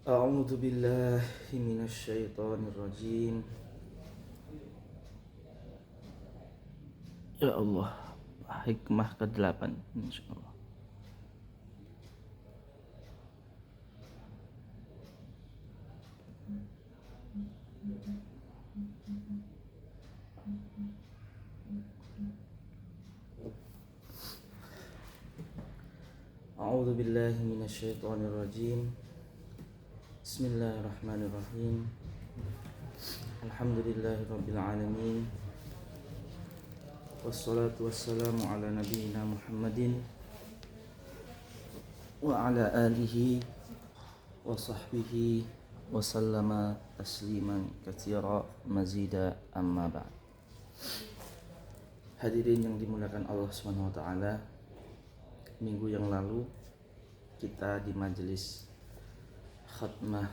A'udzu billahi minasyaitonir rajim. Ya Allah, hikmah ke-8 insyaallah. A'udzu billahi minasyaitonir rajim. Bismillahirrahmanirrahim. Alhamdulillahirabbil alamin. Wassalatu wassalamu ala nabiyyina Muhammadin wa ala alihi wa sahbihi wa sallama tasliman katsira mazida amma ba'd. Hadirin yang dimuliakan Allah Subhanahu wa taala, minggu yang lalu kita di majelis khatmah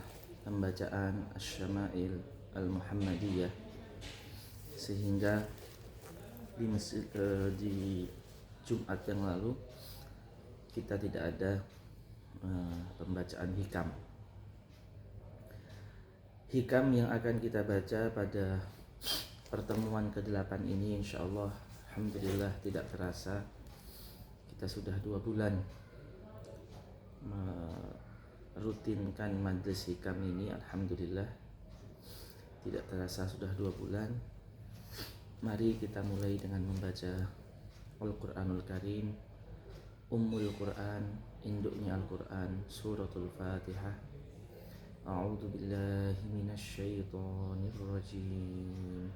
pembacaan Asy-Syama'il Al-Muhammadiyah, sehingga di Jumat yang lalu kita tidak ada pembacaan hikam yang akan kita baca pada pertemuan ke-8 ini. Insyaallah, alhamdulillah tidak terasa kita sudah 2 bulan merutinkan majelis hikam ini. Alhamdulillah tidak terasa sudah 2 bulan. Mari kita mulai dengan membaca Al-Quranul Karim, Ummul Quran, induknya Al-Quran, Suratul Fatihah. A'udzu billahi minasyaitonir rajim.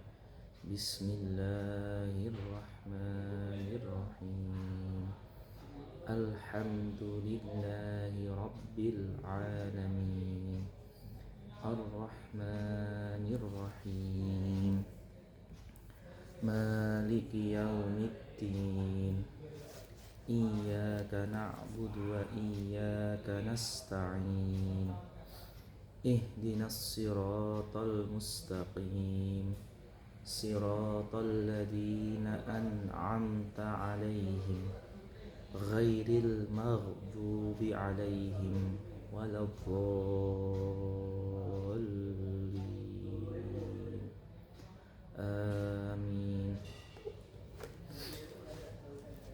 Bismillahirrahmanirrahim. Alhamdulillahi rabbil alamin. Ar-Rahmanir-Rahim. Maliki yaumiddin. Iyyaka na'budu wa iyyaka nasta'in. Ihdinas siratal mustaqim. Siratal ladzina an'amta 'alaihim ghairil maghdubi 'alaihim waladdallin. Amin.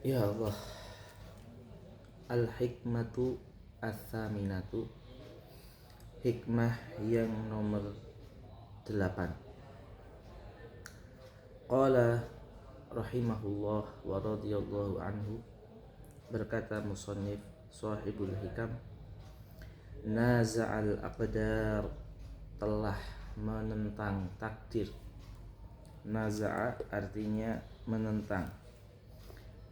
Ya Allah. Al-hikmatu ats-tsaminatu, hikmah yang nomor 8. Qala rahimahullah wa radhiyallahu anhu, berkata musannif sahibul hikam, naza'al aqdar, telah menentang takdir. Naza'a artinya menentang,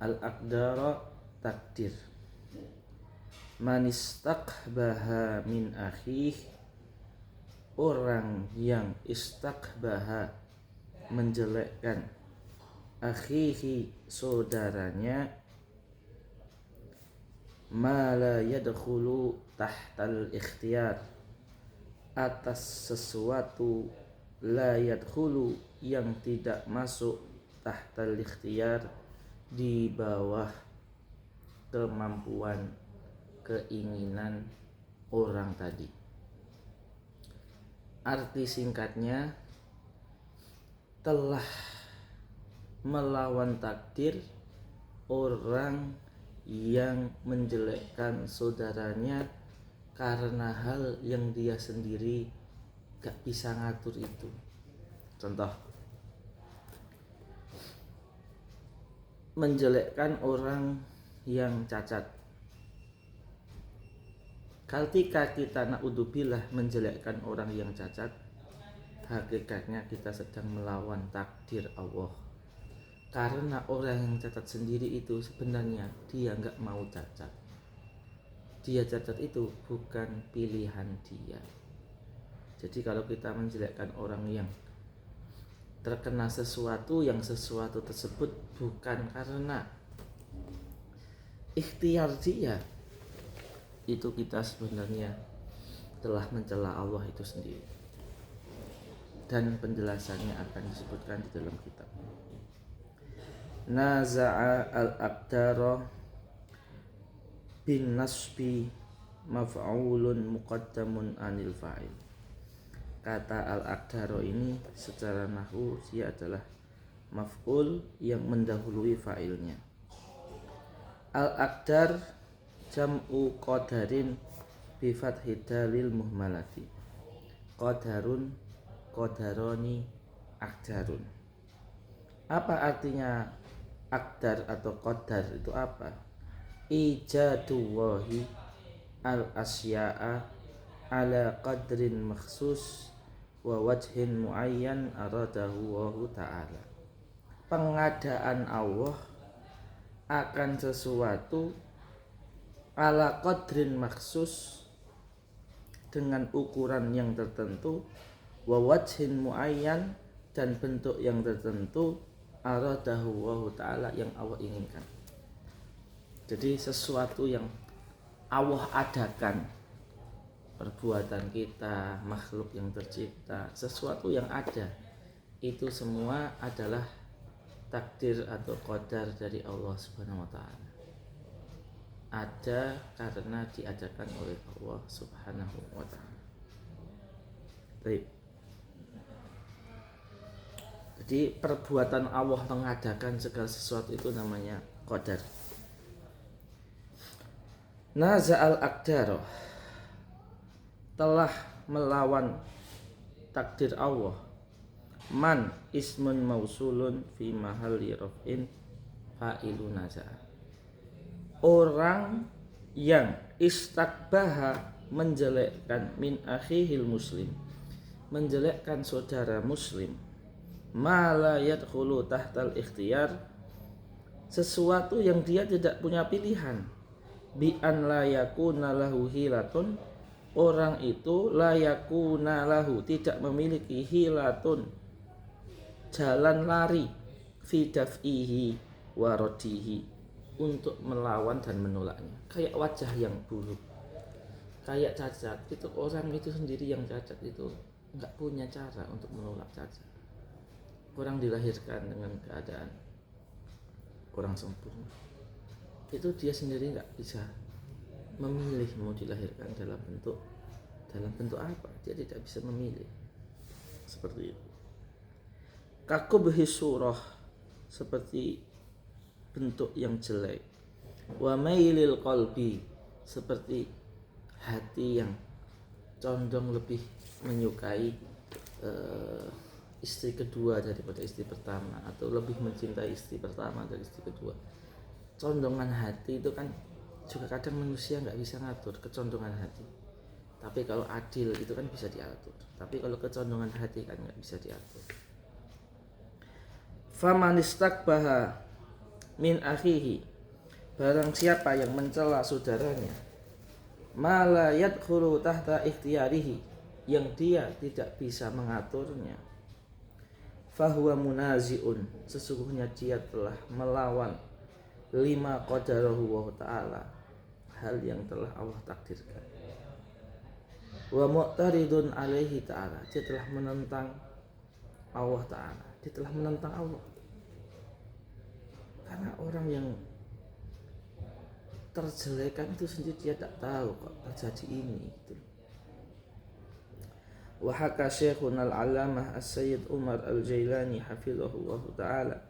al-aqdara takdir. Man istaqbaha min akhih, orang yang istaqbaha menjelekkan, akhihi saudaranya, ma la yadkhulu tahtal ikhtiyar, atas sesuatu, la yadkhulu yang tidak masuk, tahtal ikhtiyar di bawah kemampuan, keinginan orang tadi. Arti singkatnya, telah melawan takdir orang yang menjelekkan saudaranya karena hal yang dia sendiri gak bisa ngatur itu. Contoh, menjelekkan orang yang cacat. Ketika kita na'udzubillah menjelekkan orang yang cacat, hakikatnya kita sedang melawan takdir Allah. Karena orang yang cacat sendiri itu sebenarnya dia gak mau cacat. Dia cacat itu bukan pilihan dia. Jadi kalau kita menjelekkan orang yang terkena sesuatu, yang sesuatu tersebut bukan karena ikhtiar dia, itu kita sebenarnya telah mencela Allah itu sendiri. Dan penjelasannya akan disebutkan di dalam kitab. Naza'a al-aqdara bin nasbi maf'ulun muqaddamun anil fa'il. Kata al-aqdaro ini secara nahwu dia adalah maf'ul yang mendahului fa'ilnya. Al-aqdar jam'u qadarin bi fathhi dalil muhmalati. Qadarun, qadaroni, aqdarun. Apa artinya aqdar atau qadar itu apa? Ijadullahi al-asya'a ala qadrin makhsus wa wajhin muayyan aradahu Allahu ta'ala. Pengadaan Allah akan sesuatu ala qadrin makhsus dengan ukuran yang tertentu, wa wajhin muayyan dan bentuk yang tertentu, aradahu Allahu ta'ala yang Allah inginkan. Jadi sesuatu yang Allah adakan, perbuatan kita, makhluk yang tercipta, sesuatu yang ada, itu semua adalah takdir atau qadar dari Allah Subhanahu wa ta'ala. Ada karena diadakan oleh Allah Subhanahu wa ta'ala. Baik. Jadi perbuatan Allah mengadakan segala sesuatu itu namanya qadar. Naza'al aqdar, telah melawan takdir Allah. Man ismun mausulun fi mahalli raf'in fa'ilu naza'a. Orang yang istakbaha, menjelekkan, min akhihil muslim, menjelekkan saudara muslim, ma la yadkhulu tahtal ikhtiyar, sesuatu yang dia tidak punya pilihan, bi an la yakuna lahu hilatun, orang itu la yakuna lahu, tidak memiliki hilatun, jalan lari, fi daf'ihi wa radihi, untuk melawan dan menolaknya. Kayak wajah yang buruk, kayak cacat, itu orang itu sendiri yang cacat itu enggak punya cara untuk menolak cacat. Orang dilahirkan dengan keadaan orang sempurna, itu dia sendiri nggak bisa memilih mau dilahirkan dalam bentuk apa, dia tidak bisa memilih. Seperti itu. Kakubhi surah, seperti bentuk yang jelek. Wa mailil qalbi, seperti hati yang condong lebih menyukai istri kedua daripada istri pertama, atau lebih mencintai istri pertama dari istri kedua. Condongan hati itu kan juga kadang manusia nggak bisa ngatur kecondongan hati. Tapi kalau adil itu kan bisa diatur. Tapi kalau kecondongan hati kan nggak bisa diatur. Faman istakbaha min akhihi, barang siapa yang mencela saudaranya, ma la yadkhulu tahta ikhtiyarihi, yang dia tidak bisa mengaturnya, fahuwa munazi'un, sesungguhnya dia telah melawan lima qadarahu wa ta'ala, hal yang telah Allah takdirkan. Wa mu'taridun alaihi ta'ala, dia telah menentang Allah ta'ala, dia telah menentang Allah. Karena orang yang terjelekan itu sendiri dia tak tahu kok terjadi ini gitu. Wa haka Syekhun al-Alamah As-Sayyid Umar Al-Jailani hafizahullahu ta'ala,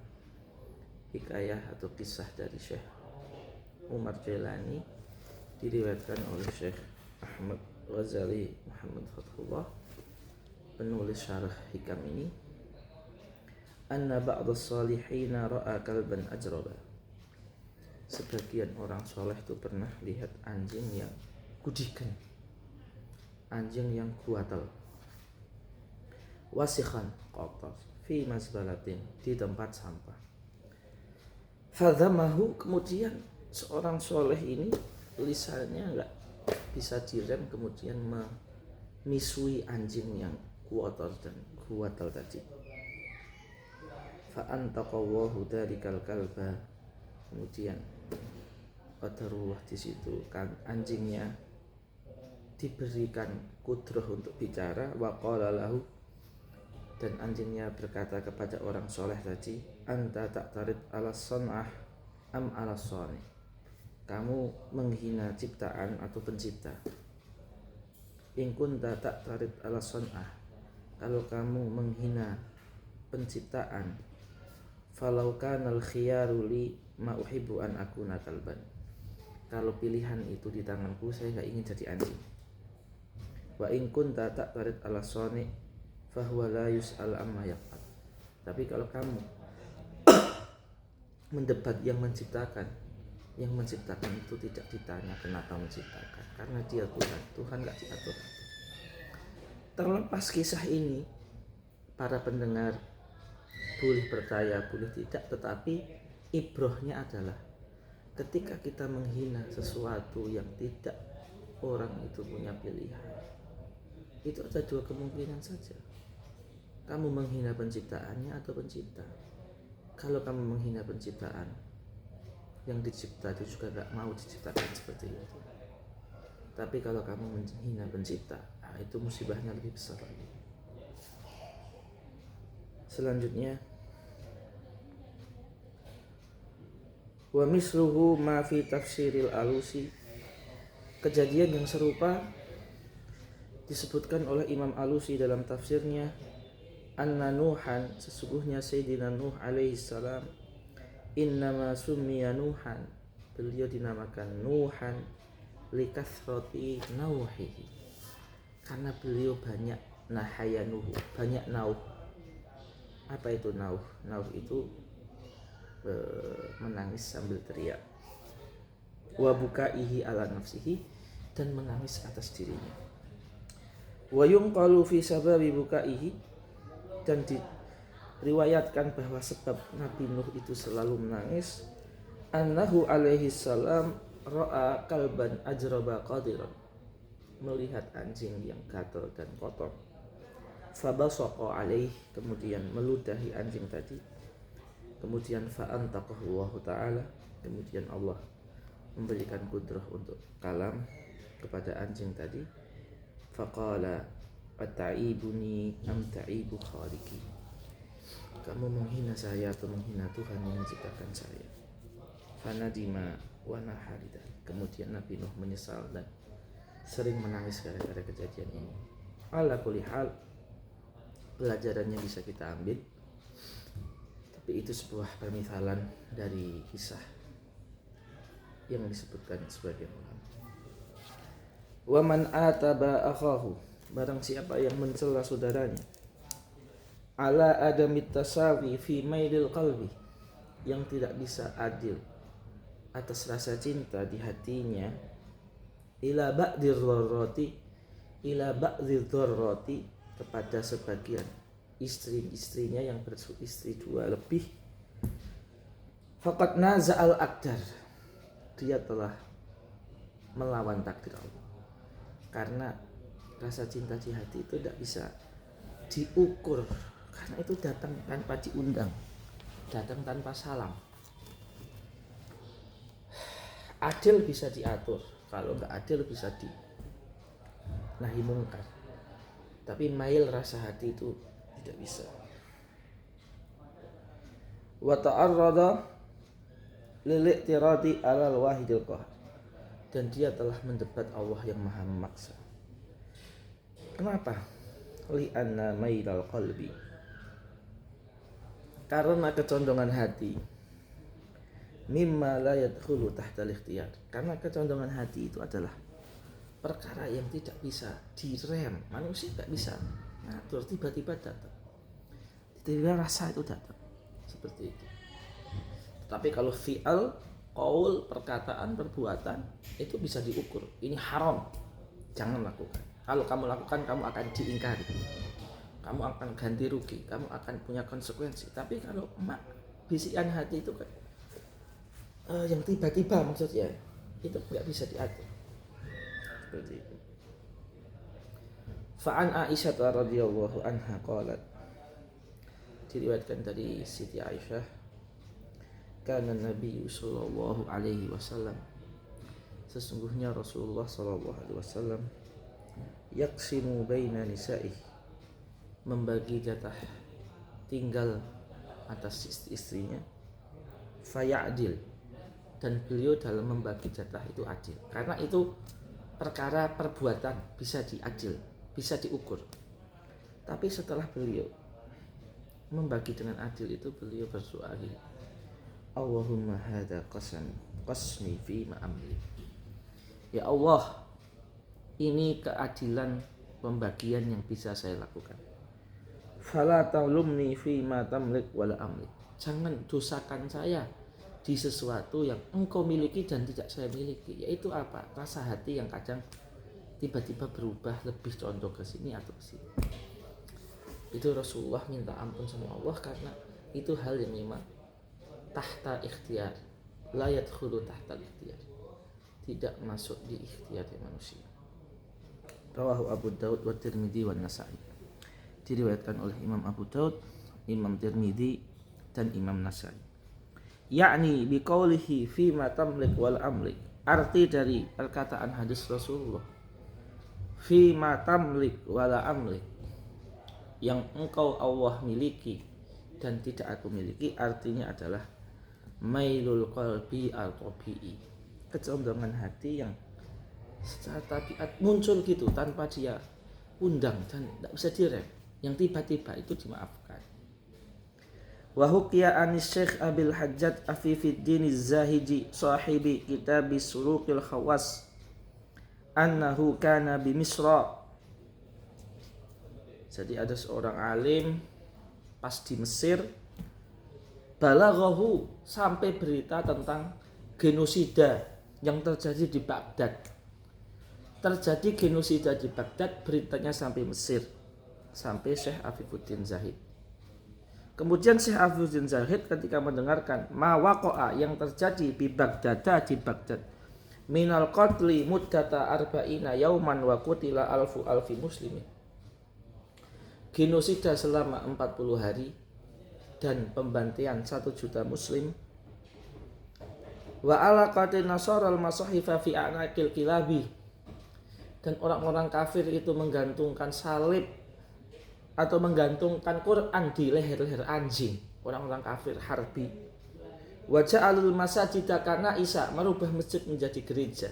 hikayah atau kisah dari Syekh Umar Jailani, diriwayatkan oleh Syekh Ahmad Ghazali Muhammad Fathullah, penulis syarah hikam ini, anna ba'da salihina ra'a kalban ajraba, sebagian orang soleh itu pernah lihat anjing yang kudikan, anjing yang kuatal, wasikhan, kotor, fi mazbalatin, di tempat sampah. Fadzamahu, kemudian seorang soleh ini lisannya nggak bisa direm, kemudian memisui anjing yang kotor dan kuatal tadi. Fa'antaqallahu dzarikal kalba, kemudian qadarullah di situ kan anjingnya diberikan kudrah untuk bicara, wa qala lahu, dan anjingnya berkata kepada orang soleh tadi, anta ta'tarid ala san'ah am ala sani, kamu menghina ciptaan atau pencipta. In kunta ta'tarid ala son'ah, kalau kamu menghina penciptaan, falau kanal khiyaru li ma uhibbu an akuna kalban, kalau pilihan itu di tanganku, saya nggak ingin jadi anjing. Wa in kunta ta'tarid ala soni' fahuwa la yus'al amma yaf'al, tapi kalau kamu mendebat yang menciptakan itu tidak ditanya kenapa menciptakan, karena dia Tuhan nggak diatur. Terlepas kisah ini, para pendengar boleh percaya boleh tidak, tetapi ibrohnya adalah ketika kita menghina sesuatu yang tidak orang itu punya pilihan, itu ada dua kemungkinan saja. Kamu menghina penciptaannya atau pencipta. Kalau kamu menghina penciptaan, yang dicipta itu juga gak mau diciptakan seperti itu. Tapi kalau kamu menghina pencipta, itu musibahnya lebih besar lagi. Selanjutnya, wa misluhu ma fi tafsiril Alusi, kejadian yang serupa disebutkan oleh Imam Alusi dalam tafsirnya, anna Nuhan, sesungguhnya Sayyidina Nuh alaihi salam, innama summiya Nuhan, beliau dinamakan Nuhan likathrati nauhihi, karena beliau banyak nahayanuhu, banyak nauh. Apa itu nauh? Nauh itu menangis sambil teriak. Wa bukaihi ala nafsihi, dan menangis atas dirinya. Wa yunqalu fi sababi bukaihi, dan diriwayatkan bahwa sebab Nabi Nuh itu selalu menangis, annahu alaihi salam ra'a kalban ajraba qadiran, melihat anjing yang gatal dan kotor. Fabasaqa alaih, kemudian meludahi anjing tadi. Kemudian fa'antaqahu Allah Ta'ala, kemudian Allah memberikan kudrah untuk kalam kepada anjing tadi. Faqala ata'ibuni am ta'ibu khaliqi, kamu menghina saya atau menghina Tuhan yang menciptakan saya. Fanadima wa naharida, kemudian Nabi Nuh menyesal dan sering menangis gara-gara kejadian ini. Ala kulli hal, pelajarannya bisa kita ambil, tapi itu sebuah permisalan dari kisah yang disebutkan sebagian ulama. Wa man ataba akhahu, barang siapa yang mencela saudaranya, ala adamit tasawi fi mailil qalbi, yang tidak bisa adil atas rasa cinta di hatinya, ila ba'dil dharrati, kepada sebagian istrinya yang beristri dua lebih, faqad naza'al aqdar, dia telah melawan takdir Allah. Karena rasa cinta di hati itu tidak bisa diukur, karena itu datang tanpa diundang, datang tanpa salam. Adil bisa diatur, kalau nggak adil bisa di nahi mungkar, tapi mail rasa hati itu tidak bisa. Wa ta'arrada lil-i'tiradi 'alal wahidil qahar, dan dia telah mendebat Allah yang maha memaksa. Kenapa? Li'anna mailal qalbi, karena kecondongan hati, mimma la yadkhulu tahta al-ikhtiyar, karena kecondongan hati itu adalah perkara yang tidak bisa direm, manusia tidak bisa ngatur, tiba-tiba datang, tiba-tiba rasa itu datang, seperti itu. Tapi kalau fi'al, qaul, perkataan, perbuatan, itu bisa diukur. Ini haram, jangan lakukan. Kalau kamu lakukan, kamu akan diingkari, kamu akan ganti rugi, kamu akan punya konsekuensi. Tapi kalau bisikan hati itu kan yang tiba-tiba, maksudnya itu nggak bisa diatur. Seperti itu. Fa'an Aisyah radhiyallahu anha qalat, diriwayatkan dari Siti Aisyah, kana Nabi sallallahu alaihi wasallam, sesungguhnya Rasulullah sallallahu alaihi wasallam, yaqsimu baina nisa'i, membagi jatah tinggal atas istrinya, fayadil, dan beliau dalam membagi jatah itu adil. Karena itu perkara perbuatan bisa diadil, bisa diukur. Tapi setelah beliau membagi dengan adil itu, beliau berdoa, Allahumma hadza qasmi fi ma amli. Ya Allah, ini keadilan pembagian yang bisa saya lakukan. Fala talumni fi ma tamlik wala amlik. Jangan dosakan saya di sesuatu yang engkau miliki dan tidak saya miliki. Yaitu apa? Rasa hati yang kadang tiba-tiba berubah, lebih condong ke sini atau ke sini. Itu Rasulullah minta ampun sama Allah karena itu hal yang memang tahta ikhtiar, la yadkhulu tahta ikhtiar, tidak masuk di ikhtiar manusia. Rawahu Abu Daud wa Tirmidzi wa Nasa'i. Diriwayatkan oleh Imam Abu Daud, Imam Tirmidzi dan Imam Nasa'i. Yakni biqaulihi fi ma tamlik wal amlik. Arti dari perkataan hadis Rasulullah, fi ma tamlik wal amlik, yang engkau Allah miliki dan tidak aku miliki, artinya adalah mailul qalbi al-tabi'i, kecondongan hati yang secara tabiat muncul gitu tanpa dia undang dan tidak bisa direm, yang tiba-tiba itu dimaafkan. Wa huqiya anis Syekh Abil Hajjaj Afifiddin Az-Zahidi sahibi kitab Suluqil Khawas annahu kana bi Misra. Jadi ada seorang alim pas di Mesir, balaghahu, sampai berita tentang genosida yang terjadi di Baghdad. Terjadi genosida di Baghdad, beritanya sampai Mesir, sampai Syekh Afifuddin Zahid. Kemudian Syekh Afifuddin Zahid ketika mendengarkan ma waqa'a, yang terjadi di Baghdad, minal qatli muddata arba'ina yauman wa qutila alfi muslimin, genosida selama 40 hari dan pembantaian 1 juta muslim, wa alaqati nasaral masahifa fi a'naqil kilabi, dan orang-orang kafir itu menggantungkan salib atau menggantungkan Quran di leher-leher anjing, orang-orang kafir harbi. Wa ja'alul masajida kana isa, merubah masjid menjadi gereja.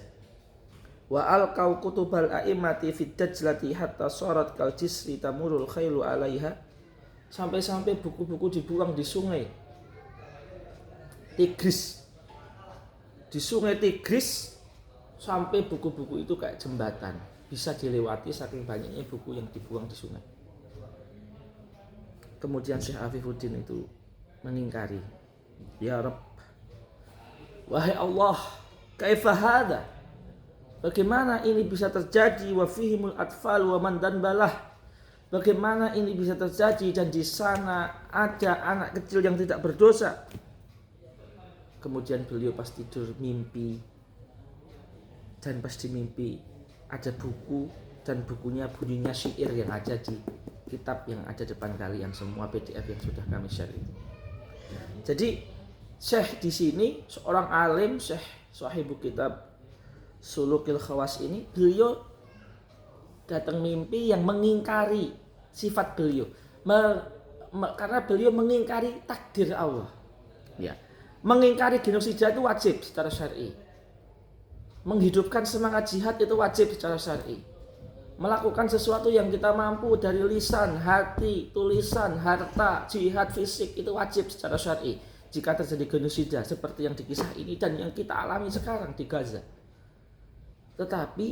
Wa alqau kutubal a'immati fid dajlati hatta sarat kal jisri tamurul khailu 'alaiha, sampai-sampai buku-buku dibuang di sungai Tigris. Di sungai Tigris sampai buku-buku itu kayak jembatan, bisa dilewati saking banyaknya buku yang dibuang di sungai. Kemudian Syekh Afifuddin itu mengingkari, ya Rabb, wahai Allah, kaifa hadza, bagaimana ini bisa terjadi, wa fihimul atfal wa man danbalah, bagaimana ini bisa terjadi dan di sana ada anak kecil yang tidak berdosa. Kemudian beliau pas tidur mimpi, dan pas di mimpi ada buku, dan bukunya bunyinya syair yang ada di kitab yang ada depan kalian semua, PDF yang sudah kami share itu. Jadi Syekh di sini seorang alim, Syekh sahibu kitab Sulukil Khawas ini, beliau datang mimpi yang mengingkari sifat beliau, karena beliau mengingkari takdir Allah. Ya, mengingkari genosida itu wajib secara syar'i. Menghidupkan semangat jihad itu wajib secara syar'i. Melakukan sesuatu yang kita mampu dari lisan, hati, tulisan, harta, jihad fisik itu wajib secara syar'i. Jika terjadi genosida seperti yang di kisah ini dan yang kita alami sekarang di Gaza. Tetapi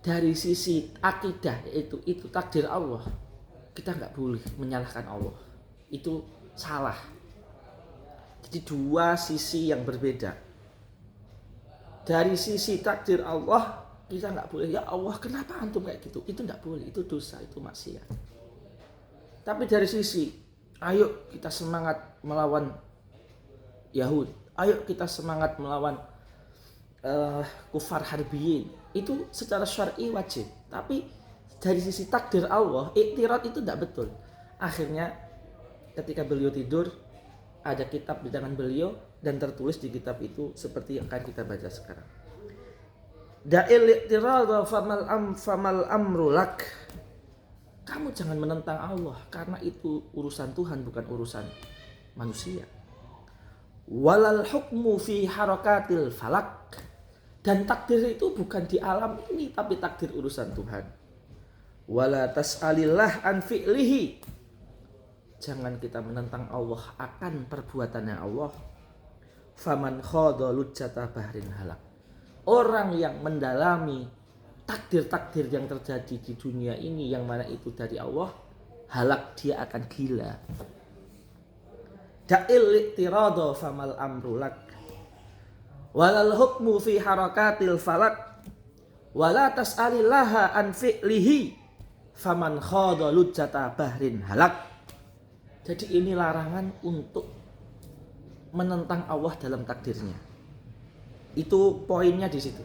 dari sisi akidah, yaitu itu takdir Allah, kita nggak boleh menyalahkan Allah. Itu salah. Jadi dua sisi yang berbeda. Dari sisi takdir Allah, kita nggak boleh, ya Allah kenapa antum kayak gitu? Itu nggak boleh, itu dosa, itu maksiat. Tapi dari sisi, ayo kita semangat melawan Yahud, ayo kita semangat melawan kufar harbiyin, itu secara syar'i wajib. Tapi dari sisi takdir Allah, iktirat itu tidak betul. Akhirnya ketika beliau tidur, ada kitab di tangan beliau dan tertulis di kitab itu seperti yang akan kita baca sekarang. Da'il iktirad famal amru lak. Kamu jangan menentang Allah karena itu urusan Tuhan, bukan urusan manusia. Walal hukmu fi harakatil falak. Dan takdir itu bukan di alam ini, tapi takdir urusan Tuhan. Wala tas'alillah an fi'lihi. Jangan kita menentang Allah akan perbuatannya Allah. Faman khadha lujjata bahrin halak. Orang yang mendalami takdir-takdir yang terjadi di dunia ini yang mana itu dari Allah, halak, dia akan gila. Da'il i'tirada famal amru lak. Walal hukmu fi harakatil falak. Wala tas'alillaha an fi'lihi. Faman khadha lujjata bahrin halak. Jadi ini larangan untuk menentang Allah dalam takdirnya. Itu poinnya di situ.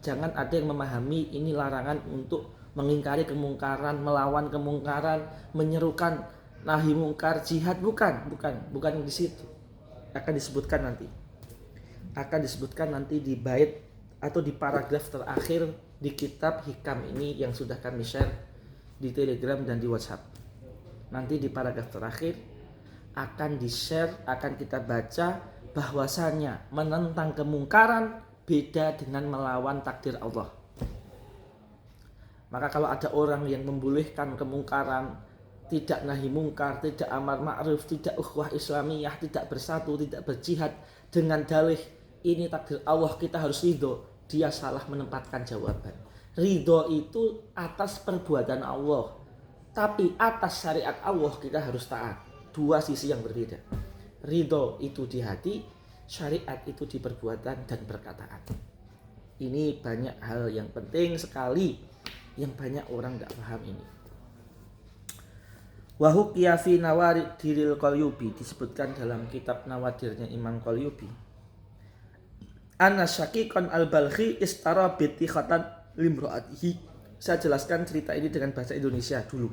Jangan ada yang memahami ini larangan untuk mengingkari kemungkaran, melawan kemungkaran, menyerukan nahi mungkar, jihad, bukan di situ. Akan disebutkan nanti di bait atau di paragraf terakhir di kitab Hikam ini yang sudah kami share di Telegram dan di WhatsApp. Nanti di paragraf terakhir akan di-share, akan kita baca bahwasanya menentang kemungkaran beda dengan melawan takdir Allah. Maka kalau ada orang yang membolehkan kemungkaran, tidak nahi mungkar, tidak amar ma'ruf, tidak ukhuwah islamiyah, tidak bersatu, tidak berjihad dengan dalih ini takdir Allah, kita harus ridho, dia salah menempatkan jawaban. Ridho itu atas perbuatan Allah, tapi atas syariat Allah kita harus taat. Dua sisi yang berbeda. Ridho itu di hati, syariat itu di perbuatan dan perkataan. Ini banyak hal yang penting sekali yang banyak orang tidak paham ini. Wahuqiya fi nawadiril Qalyubi, disebutkan dalam kitab Nawadirnya Imam Qalyubi. Anna Syaqiqan al-Balkhi istara bitikhatan limro'atihi. Saya jelaskan cerita ini dengan bahasa Indonesia dulu.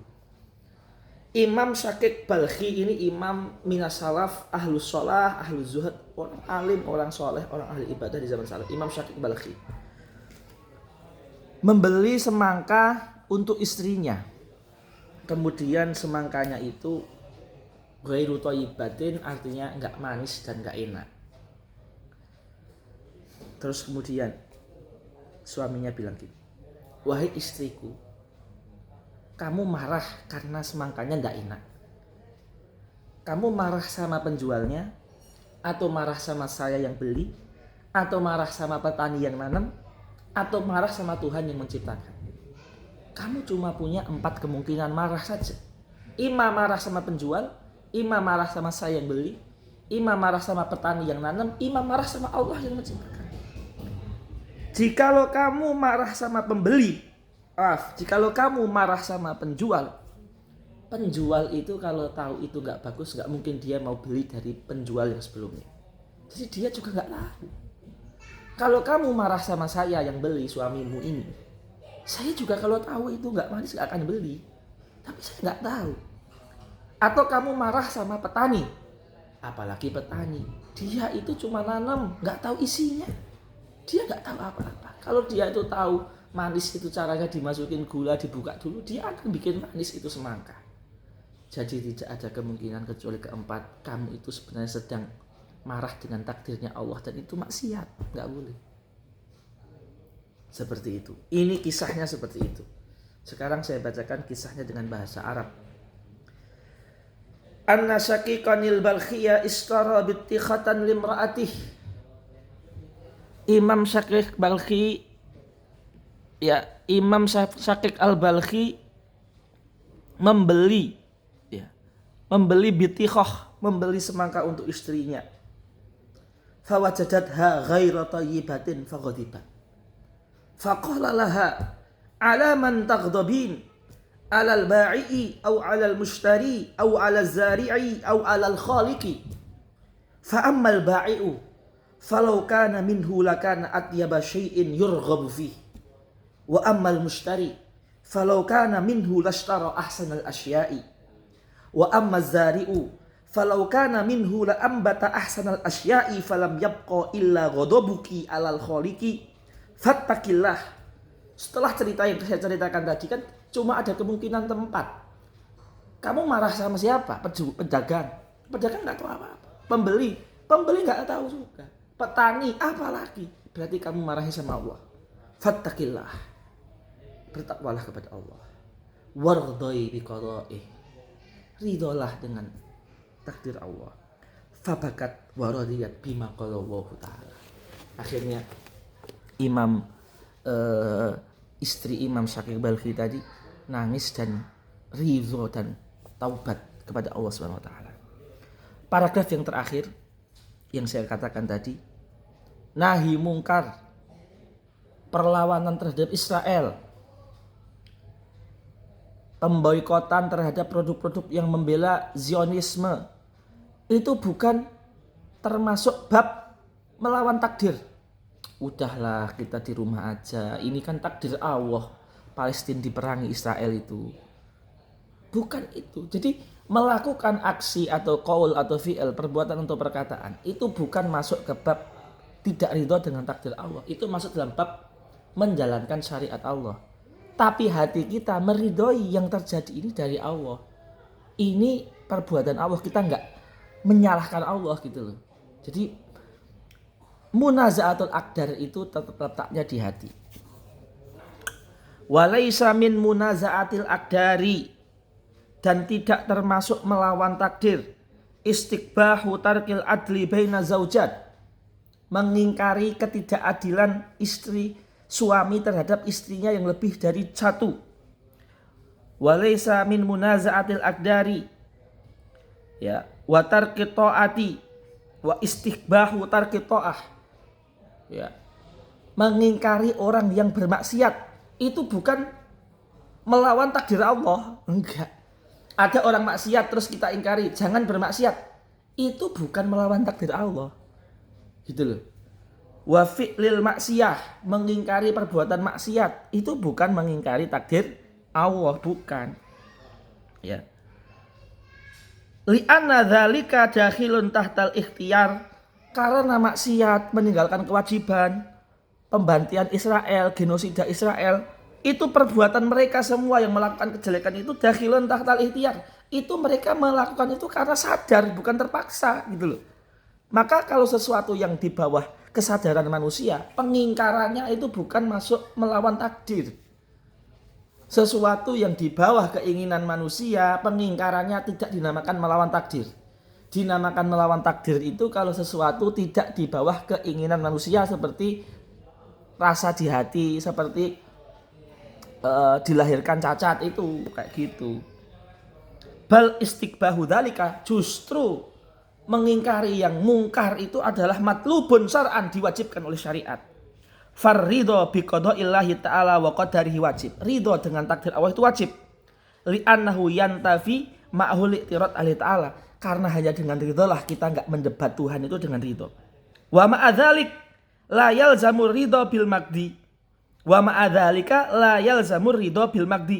Imam Syaqiq Balkhi ini imam minas salaf, ahlus sholah, ahlus zuhud, orang alim, orang soleh, orang ahli ibadah di zaman salaf. Imam Syaqiq Balkhi membeli semangka untuk istrinya. Kemudian semangkanya itu ghairu thayyibatin, artinya enggak manis dan enggak enak. Terus kemudian suaminya bilang gini, wahai istriku, kamu marah karena semangkanya enggak enak. Kamu marah sama penjualnya, atau marah sama saya yang beli, atau marah sama petani yang nanam, atau marah sama Tuhan yang menciptakan. Kamu cuma punya 4 kemungkinan marah saja. Ima marah sama penjual, ima marah sama saya yang beli, ima marah sama petani yang nanam, ima marah sama Allah yang menciptakan. Jikalau kamu marah sama jikalau kamu marah sama penjual itu kalau tahu itu nggak bagus, nggak mungkin dia mau beli dari penjual yang sebelumnya. Jadi dia juga nggak tahu. Kalau kamu marah sama saya yang beli, suamimu ini, saya juga kalau tahu itu nggak manis nggak akan beli, tapi saya nggak tahu. Atau kamu marah sama petani, apalagi petani, dia itu cuma nanam, nggak tahu isinya, dia nggak tahu apa-apa. Kalau dia itu tahu manis itu caranya dimasukin gula, dibuka dulu, dia akan bikin manis itu semangka. Jadi tidak ada kemungkinan kecuali keempat, kamu itu sebenarnya sedang marah dengan takdirnya Allah dan itu maksiat, nggak boleh. Seperti itu. Ini kisahnya seperti itu. Sekarang saya bacakan kisahnya dengan bahasa Arab. Anna Syaqiqanil Balkhiya istara bittikhatan limra'atih. Imam Syaqiq Balkhi, Imam Syaqiq al-Balkhi membeli bitikhah, membeli semangka untuk istrinya. Fawajadatha ghaira thayyibatin faghadibat. Faqala laha ala man taghdabin, ala al-ba'i aw ala al-mushtari aw ala az-zari'i aw ala al-khaliqi. Fa amma al-ba'i'u falau kana minhu lakana atyaba syai'in yurghabu fihi, wa amma al-mushtari falau kana minhu lashtara ahsanal asya'i, wa amma az-zari'u falau kana minhu la ambata ahsanal asya'i falam yabqa illa ghadabuki alal khaliqi fattaqillah. Setelah cerita yang saya ceritakan tadi kan cuma ada kemungkinan tempat. Kamu marah sama siapa? Pedagang nggak tahu apa-apa. Pembeli Pembeli nggak tahu juga. Petani apalagi. Berarti kamu marahi sama Allah. Fattaqillah. Bertakwalah kepada Allah. Wardai biqada'ih. Ridholah dengan takdir Allah. Fabakat waradiyat bima qala Allah Ta'ala. Akhirnya istri Imam Syakir Balkhi tadi nangis dan ridho dan taubat kepada Allah Subhanahu wa taala. Paragraf yang terakhir yang saya katakan tadi, nahi mungkar, perlawanan terhadap Israel, pemboikotan terhadap produk-produk yang membela Zionisme, itu bukan termasuk bab melawan takdir. Udahlah, kita di rumah aja, ini kan takdir Allah, Palestina diperangi Israel itu. Bukan itu. Jadi melakukan aksi atau qaul atau fi'il, perbuatan atau perkataan, itu bukan masuk ke bab tidak ridho dengan takdir Allah. Itu masuk dalam bab menjalankan syariat Allah. Tapi hati kita meridhoi yang terjadi ini dari Allah. Ini perbuatan Allah, kita nggak menyalahkan Allah gitu loh. Jadi munaza'atul aqdar itu tetap letaknya di hati. Walaisa min munaza'atil aqdari, dan tidak termasuk melawan takdir, istiqbahu tarkil adli baina zaujat, mengingkari ketidakadilan suami terhadap istrinya yang lebih dari satu. Walaisa min munaza'atil aqdari, ya, wa tarki ta'ati wa istiqbahu tarki ta'ah, ya, mengingkari orang yang bermaksiat itu bukan melawan takdir Allah, enggak. Ada orang maksiat terus kita ingkari, jangan bermaksiat, itu bukan melawan takdir Allah, gitu loh. Wa fi'lil maksiyah, mengingkari perbuatan maksiat, itu bukan mengingkari takdir Allah, bukan. Ya. Li'anna dzalika dakhilun tahtal ikhtiyar, karena maksiat, meninggalkan kewajiban, pembantian Israel, genosida Israel, itu perbuatan mereka semua yang melakukan kejelekan itu dakhilun tahtal ikhtiyar. Itu mereka melakukan itu karena sadar, bukan terpaksa, gitu loh. Maka kalau sesuatu yang di bawah kesadaran manusia, pengingkarannya itu bukan masuk melawan takdir. Sesuatu yang di bawah keinginan manusia, pengingkarannya tidak dinamakan melawan takdir. Dinamakan melawan takdir itu kalau sesuatu tidak di bawah keinginan manusia, seperti rasa di hati, seperti dilahirkan cacat, itu kayak gitu. Bal istiqbahu dzalika, justru mengingkari yang mungkar itu adalah matlubun syar'an, diwajibkan oleh syariat. Farridho biqadaillahi ta'ala wa qadarihi wajib. Ridho dengan takdir Allah itu wajib. Li'annahu yantafi ma'hul i'tirad ahli ta'ala. Karena hanya dengan ridho lah kita enggak mendebat Tuhan itu dengan ridho. Wa ma'adzalik la yalzamur ridho bil magdi. Wa ma'adzalika la yalzamur ridho bil magdi.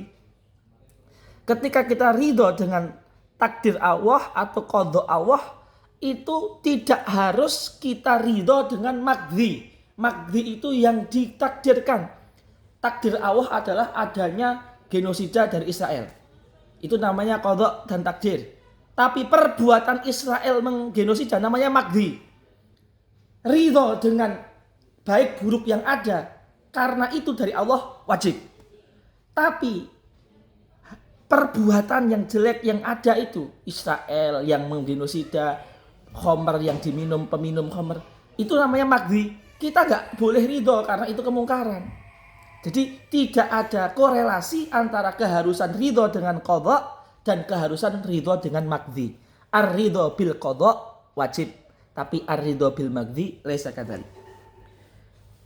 Ketika kita ridho dengan takdir Allah atau qadha Allah, itu tidak harus kita ridho dengan magdi. Magdi itu yang ditakdirkan. Takdir Allah adalah adanya genosida dari Israel. Itu namanya qadha dan takdir. Tapi perbuatan Israel menggenosida namanya magdi. Ridho dengan baik buruk yang ada, karena itu dari Allah, wajib. Tapi perbuatan yang jelek yang ada itu, Israel yang menggenosida, khamr yang diminum peminum khamr, itu namanya magdi. Kita nggak boleh ridho karena itu kemungkaran. Jadi tidak ada korelasi antara keharusan ridho dengan qadha dan keharusan ridho dengan magdi. Ar-ridho bil qadha wajib, tapi ar-ridho bil magdi laisa kadzalik.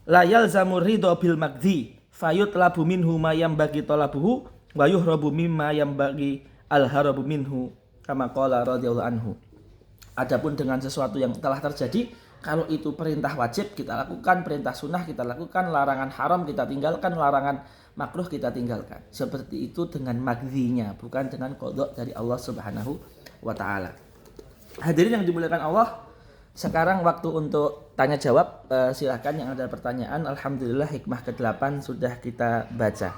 La yalzamur ridho bil magdi fayutlabu minhu ma yambagi talabuhu wa yuhrabu mimma yambagi al-harabu minhu, kama qala radhiyallahu anhu. Adapun dengan sesuatu yang telah terjadi, kalau itu perintah wajib kita lakukan, perintah sunnah kita lakukan, larangan haram kita tinggalkan, larangan makruh kita tinggalkan. Seperti itu dengan magdinya, bukan dengan qadha dari Allah Subhanahu wa taala. Hadirin yang dimuliakan Allah, sekarang waktu untuk tanya jawab. Silahkan yang ada pertanyaan. Alhamdulillah hikmah ke-8 sudah kita baca.